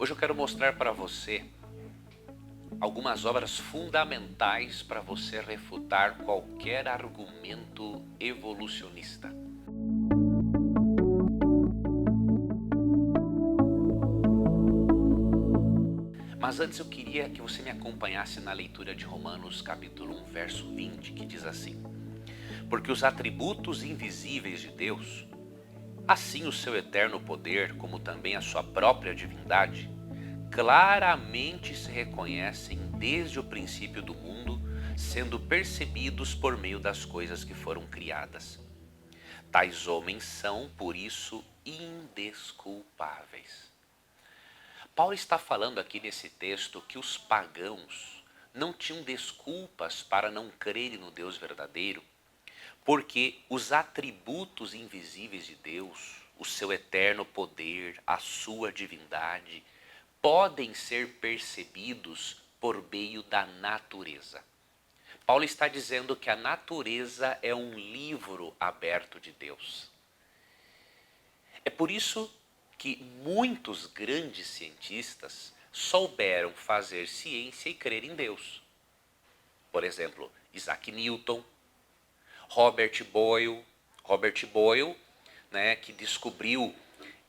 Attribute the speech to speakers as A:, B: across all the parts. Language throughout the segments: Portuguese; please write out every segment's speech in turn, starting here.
A: Hoje eu quero mostrar para você algumas obras fundamentais para você refutar qualquer argumento evolucionista. Mas antes eu queria que você me acompanhasse na leitura de Romanos capítulo 1, verso 20, que diz assim: Porque os atributos invisíveis de Deus, assim o seu eterno poder, como também a sua própria divindade, claramente se reconhecem desde o princípio do mundo, sendo percebidos por meio das coisas que foram criadas. Tais homens são, por isso, indesculpáveis. Paulo está falando aqui nesse texto que os pagãos não tinham desculpas para não crerem no Deus verdadeiro, porque os atributos invisíveis de Deus, o seu eterno poder, a sua divindade, podem ser percebidos por meio da natureza. Paulo está dizendo que a natureza é um livro aberto de Deus. É por isso que muitos grandes cientistas souberam fazer ciência e crer em Deus. Por exemplo, Isaac Newton, Robert Boyle,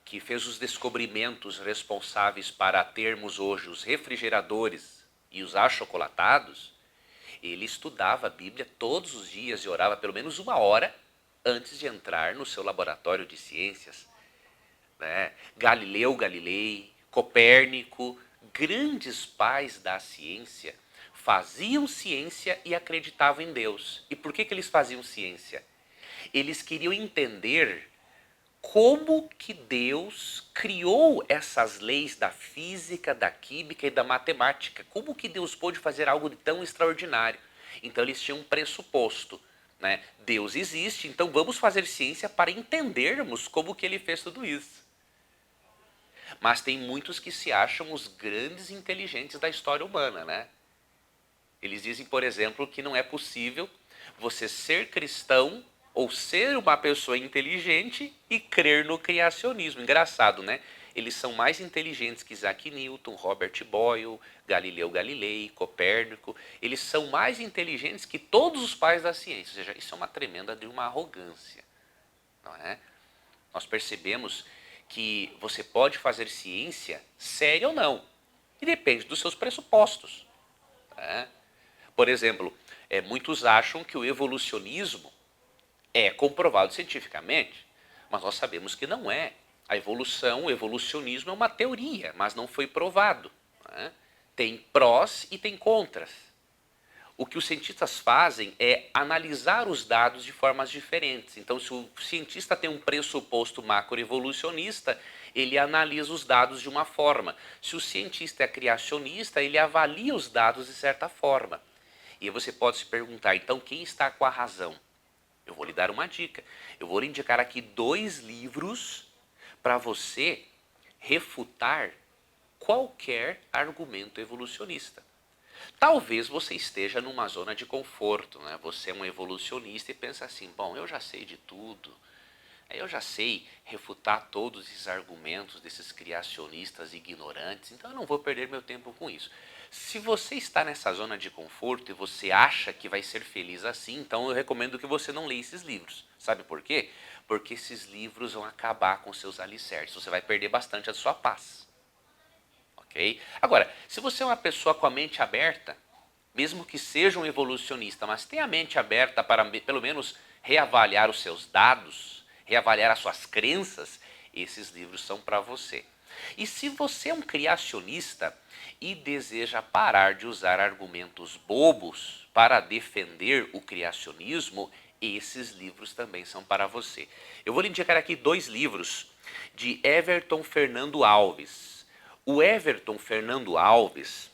A: que fez os descobrimentos responsáveis para termos hoje os refrigeradores e os achocolatados. Ele estudava a Bíblia todos os dias e orava pelo menos 1 hora antes de entrar no seu laboratório de ciências. Galileu Galilei, Copérnico, grandes pais da ciência, faziam ciência e acreditavam em Deus. E por que eles faziam ciência? Eles queriam entender como que Deus criou essas leis da física, da química e da matemática. Como que Deus pôde fazer algo de tão extraordinário? Então eles tinham um pressuposto, né? Deus existe, então vamos fazer ciência para entendermos como que ele fez tudo isso. Mas tem muitos que se acham os grandes inteligentes da história humana, né? Eles dizem, por exemplo, que não é possível você ser cristão ou ser uma pessoa inteligente e crer no criacionismo. Engraçado, né? Eles são mais inteligentes que Isaac Newton, Robert Boyle, Galileu Galilei, Copérnico. Eles são mais inteligentes que todos os pais da ciência. Ou seja, isso é uma tremenda de uma arrogância, não é? Nós percebemos que você pode fazer ciência séria ou não. E depende dos seus pressupostos. Né? Por exemplo, muitos acham que o evolucionismo é comprovado cientificamente, mas nós sabemos que não é. A evolução, o evolucionismo é uma teoria, mas não foi provado. Né? Tem prós e tem contras. O que os cientistas fazem é analisar os dados de formas diferentes. Então, se o cientista tem um pressuposto macroevolucionista, ele analisa os dados de uma forma. Se o cientista é criacionista, ele avalia os dados de certa forma. E aí você pode se perguntar, então quem está com a razão? Eu vou lhe dar uma dica. Eu vou lhe indicar aqui 2 livros para você refutar qualquer argumento evolucionista. Talvez você esteja numa zona de conforto, né? Você é um evolucionista e pensa assim, bom, eu já sei de tudo, eu já sei refutar todos esses argumentos desses criacionistas ignorantes, então eu não vou perder meu tempo com isso. Se você está nessa zona de conforto e você acha que vai ser feliz assim, então eu recomendo que você não leia esses livros. Sabe por quê? Porque esses livros vão acabar com seus alicerces, você vai perder bastante a sua paz. Okay? Agora, se você é uma pessoa com a mente aberta, mesmo que seja um evolucionista, mas tenha a mente aberta para pelo menos reavaliar os seus dados, reavaliar as suas crenças, esses livros são para você. E se você é um criacionista e deseja parar de usar argumentos bobos para defender o criacionismo, esses livros também são para você. Eu vou lhe indicar aqui 2 livros de Everton Fernando Alves. O Everton Fernando Alves,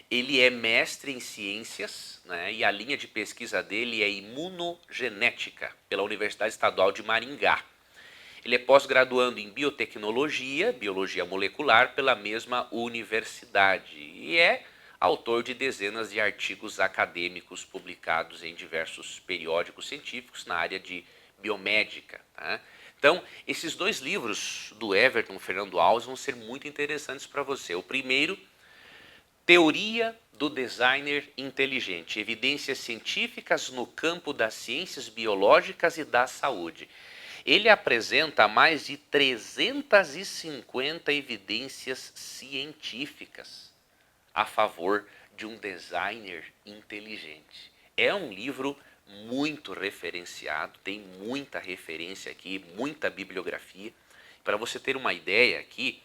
A: ele é mestre em ciências, né, e a linha de pesquisa dele é imunogenética, pela Universidade Estadual de Maringá. Ele é pós-graduando em biotecnologia, biologia molecular, pela mesma universidade. E é autor de dezenas de artigos acadêmicos publicados em diversos periódicos científicos na área de biomédica. Tá? Então, esses dois livros do Everton Fernando Alves vão ser muito interessantes para você. O primeiro, Teoria do Designer Inteligente, evidências científicas no campo das ciências biológicas e da saúde. Ele apresenta mais de 350 evidências científicas a favor de um designer inteligente. É um livro muito referenciado, tem muita referência aqui, muita bibliografia. Para você ter uma ideia aqui,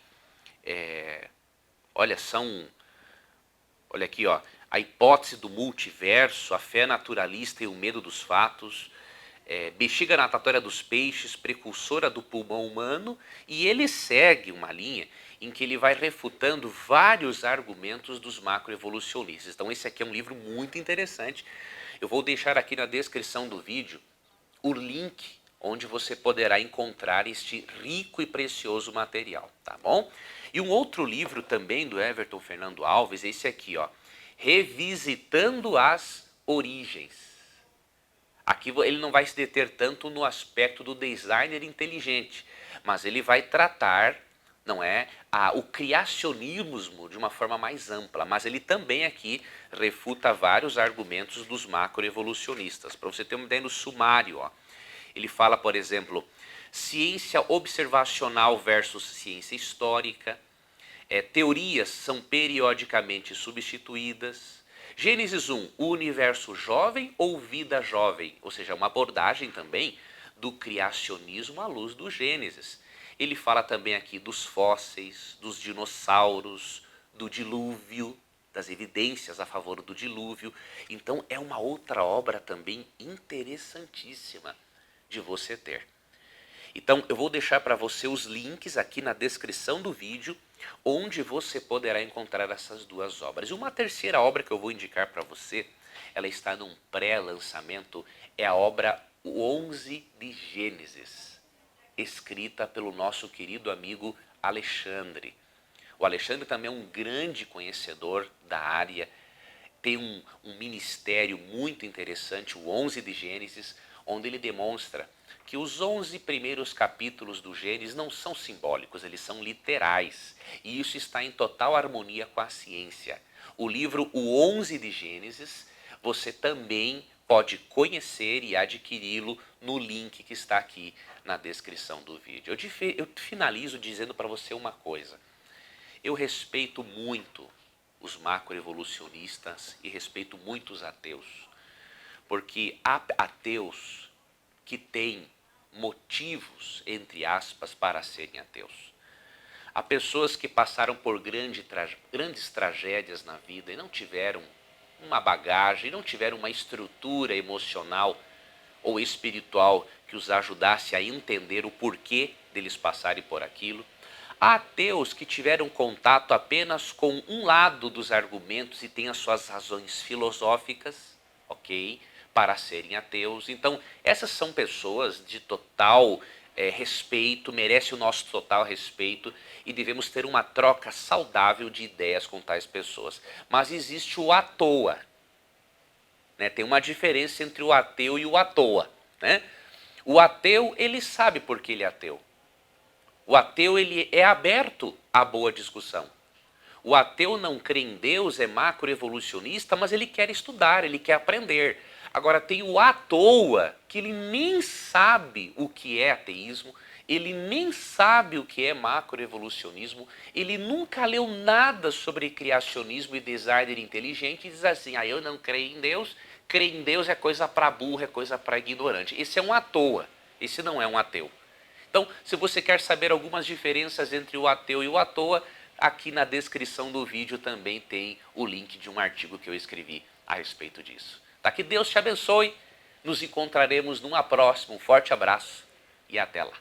A: olha aqui, ó, a hipótese do multiverso, a fé naturalista e o medo dos fatos, bexiga natatória dos peixes, precursora do pulmão humano, e ele segue uma linha em que ele vai refutando vários argumentos dos macroevolucionistas. Então esse aqui é um livro muito interessante. Eu vou deixar aqui na descrição do vídeo o link onde você poderá encontrar este rico e precioso material, tá bom? E um outro livro também do Everton Fernando Alves, esse aqui, ó, Revisitando as Origens. Aqui ele não vai se deter tanto no aspecto do designer inteligente, mas ele vai tratar, não é, o criacionismo de uma forma mais ampla, mas ele também aqui refuta vários argumentos dos macroevolucionistas. Para você ter uma ideia no sumário, ó, ele fala, por exemplo, ciência observacional versus ciência histórica, teorias são periodicamente substituídas. Gênesis 1, o universo jovem ou vida jovem? Ou seja, uma abordagem também do criacionismo à luz do Gênesis. Ele fala também aqui dos fósseis, dos dinossauros, do dilúvio, das evidências a favor do dilúvio. Então é uma outra obra também interessantíssima de você ter. Então eu vou deixar para você os links aqui na descrição do vídeo, onde você poderá encontrar essas duas obras. E uma terceira obra que eu vou indicar para você, ela está num pré-lançamento, é a obra 11 de Gênesis, escrita pelo nosso querido amigo Alexandre. O Alexandre também é um grande conhecedor da área, tem um ministério muito interessante, o 11 de Gênesis, onde ele demonstra que os 11 primeiros capítulos do Gênesis não são simbólicos, eles são literais. E isso está em total harmonia com a ciência. O livro O 11 de Gênesis, você também pode conhecer e adquiri-lo no link que está aqui na descrição do vídeo. Eu finalizo dizendo para você uma coisa. Eu respeito muito os macroevolucionistas e respeito muito os ateus. Porque há ateus que têm motivos, entre aspas, para serem ateus. Há pessoas que passaram por grandes tragédias na vida e não tiveram uma bagagem, não tiveram uma estrutura emocional ou espiritual que os ajudasse a entender o porquê deles passarem por aquilo. Há ateus que tiveram contato apenas com um lado dos argumentos e têm as suas razões filosóficas, ok? Para serem ateus. Então, essas são pessoas de total respeito, merecem o nosso total respeito e devemos ter uma troca saudável de ideias com tais pessoas. Mas existe o à toa, né? Tem uma diferença entre o ateu e o à toa, né? O ateu, ele sabe por que ele é ateu. O ateu, ele é aberto à boa discussão. O ateu não crê em Deus, é macroevolucionista, mas ele quer estudar, ele quer aprender. Agora tem o à toa, que ele nem sabe o que é ateísmo, ele nem sabe o que é macroevolucionismo, ele nunca leu nada sobre criacionismo e designer inteligente e diz assim, eu não creio em Deus, crer em Deus é coisa para burro, é coisa para ignorante. Esse é um à toa, esse não é um ateu. Então, se você quer saber algumas diferenças entre o ateu e o à toa, aqui na descrição do vídeo também tem o link de um artigo que eu escrevi a respeito disso. Tá? Que Deus te abençoe, nos encontraremos numa próxima, um forte abraço e até lá.